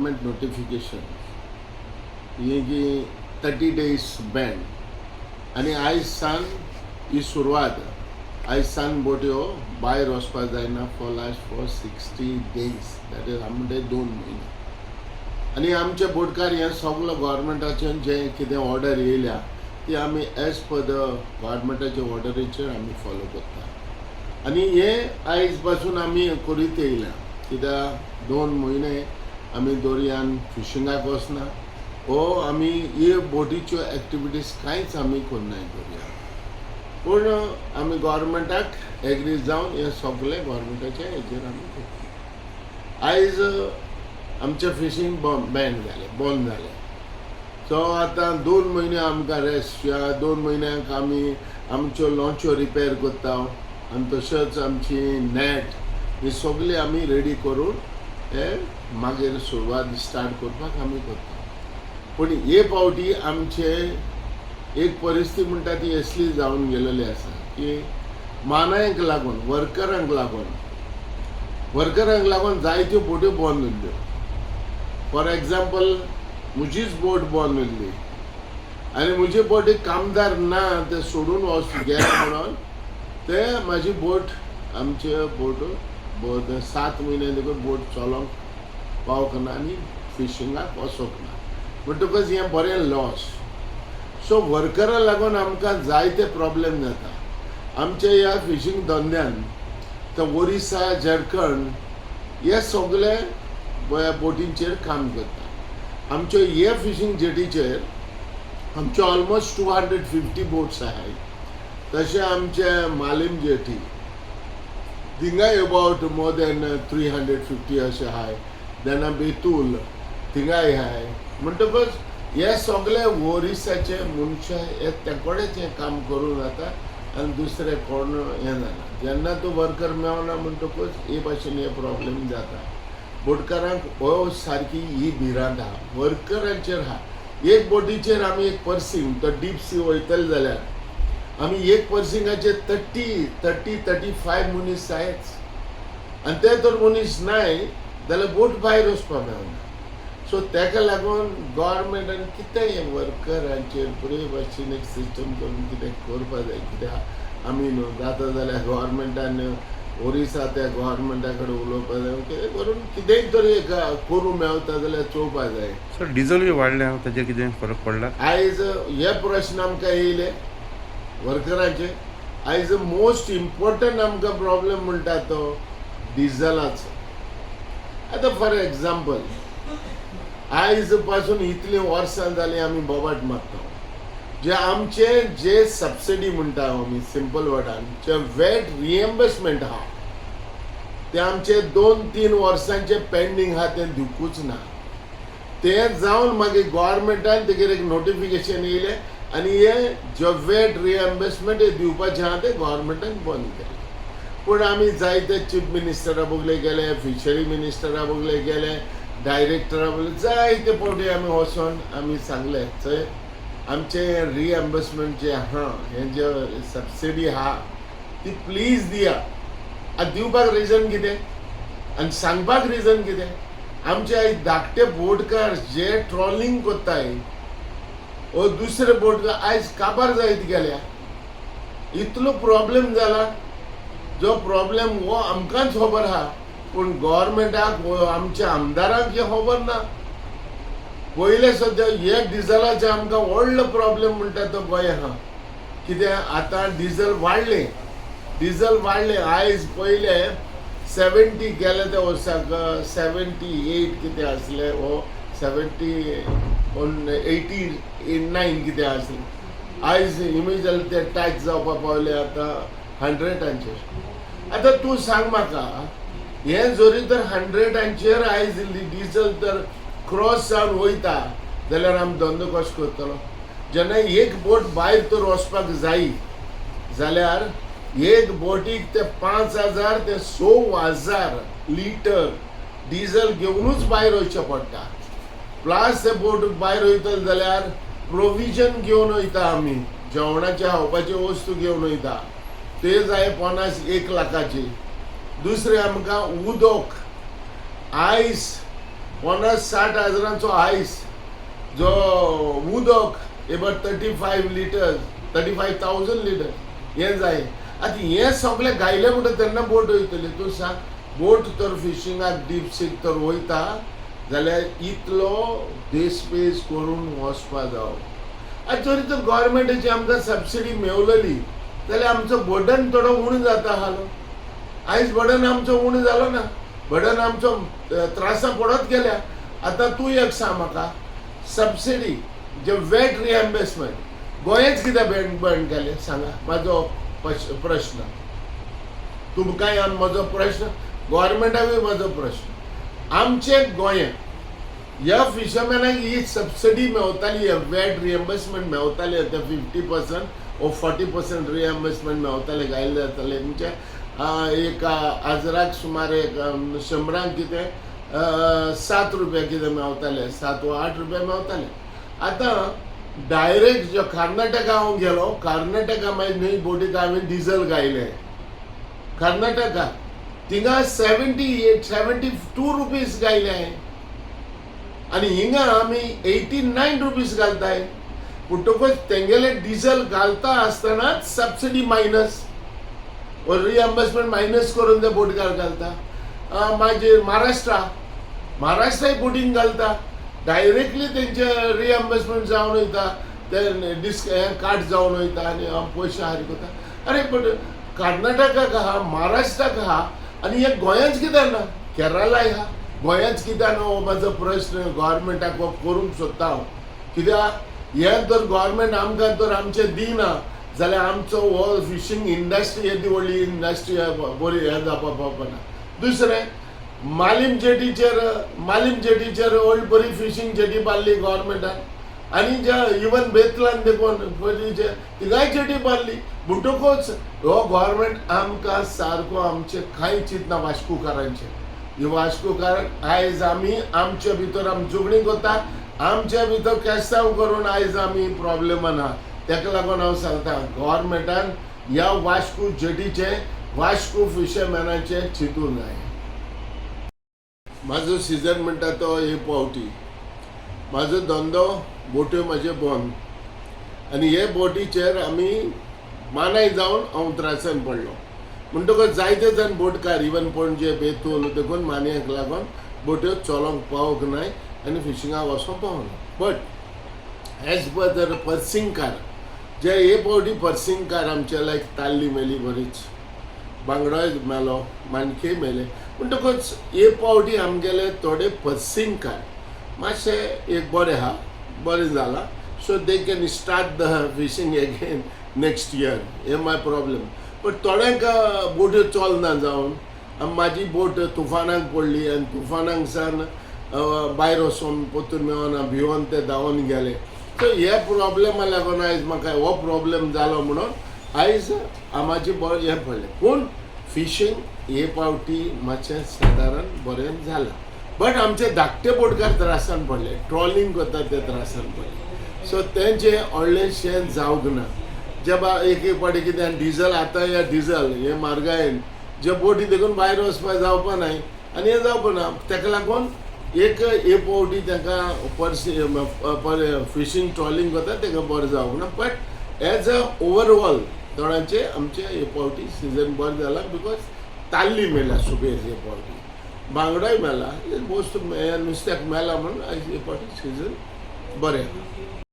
Government notification ही जी 30 days ban आणि आयज San ही सुरवात आयज सान बोट्यो भायर वचपाक जायना फॉर 60 days दॅट इज आमचे 2 म्हयने आणि आमचे बोटकार हे सगळं गव्हर्मेंटाचें जें कितें ऑर्डर येयल्या ती आमी एज पर द गव्हर्मेंटाचे ऑर्डरीचेर आमी फॉलो करता आणि हे आयज पासून आमी करीत येयल्या कित्याक 2 म्हयने आमी दर्यान फिशिंगाक वचना हो आमी हे बोटीच्यो एक्टिविटीज कांयच आमी करनाय दर्यान पूण आमी गव्हर्मेंटाक एग्री जावन हे सगळे गव्हर्मेंटाचे हेजेर आमी करता आयज आमचे फिशींग बॅन जाले बंद जाले सो आतां 2 म्हयने आमकां रेस्ट ह्या 2 म्हयन्यांक आमी आमच्यो लॉन्च्यो रिपेर करता आनी तशेंच आमची नॅट ही सगळी आमी रेडी करून हे मागीर सुरवात स्टार्ट करपाक आमी करता पूण हे पावटी आमचे एक परिस्थिती म्हणटा ती असली जावन गेलेली आसा की मानायक लागून वर्करांक लागून जायत्यो बोट्यो बंद उरल्यो फॉर एग्जाम्पल म्हजीच बोट बंद उरली आनी म्हजे बोटीक कामदार ना ते सोडून गेले म्हणून ते म्हाजी बोट आमचे बोट 7 म्हयने देखून बोट चलोवंक पावना आनी फिशिंगाक वचोंक ना म्हणटकच हें बरें लॉस सो वर्करां लागून आमकां जायते प्रॉब्लेम जाता आमच्या ह्या फिशींग धंद्यान तर ओरिसा झारखंड हे सगळे बोटींचेर काम करता आमच्यो हे फिशींग जेटीचेर आमच्यो ऑलमोस्ट 250 बोट्स आहाय तशें आमचे Malim jetty थिंगाय about more than 350 अशें आहाय देन बेतूल थिंगाय आहाय म्हणटकच हे सगळे ओरिसाचे मनशां हे तेंकोडेच हें काम करून जाता आनी दुसरे कोण हें जाना जेन्ना तूं वर्कर मेळना म्हणटकूच हे भाशेन हे प्रॉब्लेम जाता बोटकारांक हो सारकी ही भिरांत आहा वर्करांचेर आहा एक बोटीचेर आमी एक पर्सिंग तो डीप सी वयतले जाल्यार आमी एक पर्सिंगाचेर 35 मनीस जायच आनी ते तर मनीस नाय जाल्यार बोट भायर वचपाक मेळना सो तेका लागून गव्हर्मेंटान कितें वर्करांचेर बरे भाशेन एक सिस्टम करून कितें करपा जाय कित्याक आमी न्हू जाता जाल्यार गव्हर्मेंटान ओरिसा त्या गव्हर्मेंटा कडेन उलोवपा जाय कितें करून कितेंय तरी करूं मेळटा जाल्यार चोवपा जाय सर डिझल बी वाडले ताजेर कितें फरक पडला आयज हे प्रश्न आमकां येयले वर्करांचे आयज मोस्ट इम्पॉर्टंट आमकां प्रॉब्लेम म्हणटा तो डिझलाचो आतां फॉर एग्जाम्पल आयज पासून इतली वर्सां जालीं आमी बोबाट मारता जे आमचे जे सबसिडी म्हणटा आमी सिंपल वर्डान जे वेट रिएम्बर्समेंट आहा ते आमचे 2-3 वर्सांचे पेंडींग आहा ते दिवकूच ना ते जावन मागीर गव्हर्मेंटान तेजेर एक नोटिफिकेशन येयलें आनी हे जे वेट रिएम्बर्समेंट हे दिवपाचें आहा ते गव्हर्मेंटान बंद केलें पूण आमी जायते चीफ मिनिस्टरा बोगले गेले फिशरी मिनिस्टरा बोगले गेले डायरेक्टरा बोगले जायते फावटी आमी वचोन आमी सांगलें थंय आमचे रिएम्बर्समेंट जे आहा हें जे सबसिडी आहा ती प्लीज दिया आतां दिवपाक रिजन कितें आनी सांगपाक रिजन कितें आमचे आयज धाकटे बोटकार जे ट्रॉलिंग कोत्ताय वो दुसरे बोटकार आयज काबार जायत गेल्या इतलो प्रॉब्लेम जाला जो प्रॉब्लेम हो आमकांच खबर आहा पूण गव्हर्मेंटाक आमच्या आमदारांक हे खबर ना पयले सद्या हे डिझलाचे आमकां व्हडलो प्रॉब्लेम म्हणटा तो गोंय आहा कित्याक आतां डिझल वाडले आयज पयले 70 गेले त्या वर्साक 78 कितें आसले वो 89 कितें आसलें आयज इमिजिएटली ते टॅक्स जावपाक पावले आतां 100 आतां तूं सांग म्हाका हें जोरी तर 100 आयज डिझल तर क्रॉस जावन वयता जाल्यार आमी धंदो कसो करतलो जेन्ना एक बोट भायर तर वचपाक जायी जाल्यार एक बोटीक ते 5,000 ते 6,000 लिटर डिझल घेवनूच भायर वयचें पडटा प्लस ते बोट भायर वयतले जाल्यार प्रोविजन घेवन वयता आमी जेवणाचे खावपाचे वस्तू घेवन वयता ते जाय 1 लाखाची दुसरे आमकां उदक आयस 50-60 हजारांचो आयस जो उदक एबाउट 35 लिटर्स 35,000 लिटर हे जाय. आतां हे सगळें गायलें म्हणटा तेन्ना बोट वयतली. तूं सांग बोट तर फिशिंगाक डीप सीक तर वयता जाल्यार इतलो देस्पेस करून वचपा जावो. आतां जरी तर गोवोरमेंटाची आमकां सबसिडी मेवलेली जाल्यार आमचो बर्डन थोडो उणो जाता आसलो. आयज बर्डन आमचो उणो जालो ना. बर्डन आमचो त्रासां पडत गेल्या. आतां तूं एक सांग म्हाका सबसिडी जे वेट रिएम्बर्समेंट गोंयच कित्याक बंद केलें सांगा. म्हाजो प्रश्न तुमकांय म्हजो प्रश्न गोवोरमेंटाकूय म्हजो प्रश्न. आमचे गोंयांत ह्या फिशरमॅनाक ही सबसिडी मेवताली वेट रिएम्बर्समेंट मेवताले ते 50% ओ 40% रिएम्बर्समेंट मेवताले गायले जाताले. म्हणजे एक आजराक सुमार एक 100 कितें 7 रुपया कितें मेवताले 7 वा 8 रुपया मेवताले. आतां डायरेक्ट जो कर्नाटका हांव गेलो कर्नाटका मागीर न्हय बोटीक हांवें डिझल गायलें. कर्नाटका थिंगा 72 रुपीज गायले आनी हिंगा आमी 89 रुपीज घालताय. म्हणटकूच तेंगेले डिझल घालता आसतनाच सबसिडी मायनस रिएम्बर्समेंट मायनस करून ते बोटकार घालता. मागीर महाराष्ट्राय बोटींग घालता डायरेक्टली तेंचे रिएम्बर्समेंट जावन वयता ते काट जावन वयता आनी पयशे हारीक वता. अरे बट कर्नाटकाक आहा महाराष्ट्राक आहा आनी हे गोंयांच कित्याक ना. केरळाय आहा गोंयांच कित्याक ना हो म्हाजो प्रश्न गोवोरमेंटाक हो करूंक सोदता हांव. कित्याक हे तर गोवोरमेंट आमकां तर आमचें दिना जाल्यार आमचो हो फिशींग इंडस्ट्री येदी व्हडली इंडस्ट्री बरी हे जावपा पावपाना. दुसरें मालीम जेटीचेर ओल्ड बरी फिशींग जेटी बांदली गोवोरमेंटान आनी जे इवन बेतलान देखून पयलींचे तिगाय जेटी बांदली. म्हणटकूच हो गोवोरमेंट आमकां सारको आमचे कांय चिंतना वास्कोकारांचे. ही वास्कोकार आयज आमी आमचे भितर आमी झगडीं करता आमचे भितर केसांव करून आयज आमी प्रॉब्लेमान आहा. तेका लागून हांव सांगता गोवोरमेंटान ह्या वास्को जेटीचे वास्को फिशरमॅनाचे चिंतूंक जाय. म्हाजो सिजन म्हणटा तो हे पावटी. म्हाजो धंदो बोट्यो म्हाजे बंद आनी हे बोटीचेर आमी मानाय जावन हांव त्रासान पडलो. म्हणटकच जायते जाण बोटकार इवन पणजे बेतूल देखून मानयाक लागून बोट्यो चलोवंक पावोंक नाय आनी फिशिंगाक वचोंक पावना. बट एज पर दर पर्सिंगकार जे हे पावटी पर्सिंगकार आमचे लायक ताल्ली मेली बरीच बांगडोय मेलो माणके मेले. म्हणटकच हे पावटी आमगेले थोडे पर्सिंगकार मातशे एक बरे आहा बरें जाला so they can start the fishing again next year. Hey my problem. But थोड्यांक बोट्यो चलना जावन म्हाजी बोट तुफानाक पडली आनी तुफानाक सावन भायर वचून पोतून मेळोना भिवून ते धांवून गेले. सो हे प्रॉब्लेमा लागून आयज म्हाका हो प्रॉब्लेम जालो म्हणून आयज म्हाजें हें पडलें. पूण फिशींग हे पावटी मातशें सादारण बरें जालां. बट आमचे धाकटे बोटकार त्रासान पडले ट्रॉलिंग करता ते त्रासान पडले. सो तेंचे व्हडलेंशें जावंक ना. जे एक पाटी कितें डिझल आतां हे डिझल हे म्हारगायेन जे बोटी देखून भायर वचपाक जावपा नाय आनी हे जावपा ना. तेका लागून एक हे पावटी तांकां फिशींग ट्रॉलिंग करता ताका बरें जावंक ना. बट एज अ ओवरऑल थोड्यांचे आमचे हे पावटी सिजन बरें जाला बिकॉज ताल्ली मेला सुबेज हे पावटी बांगडोय मेला वस्तू नुस्त्याक मेला म्हणून आयज हे पावटी सिजन बरें.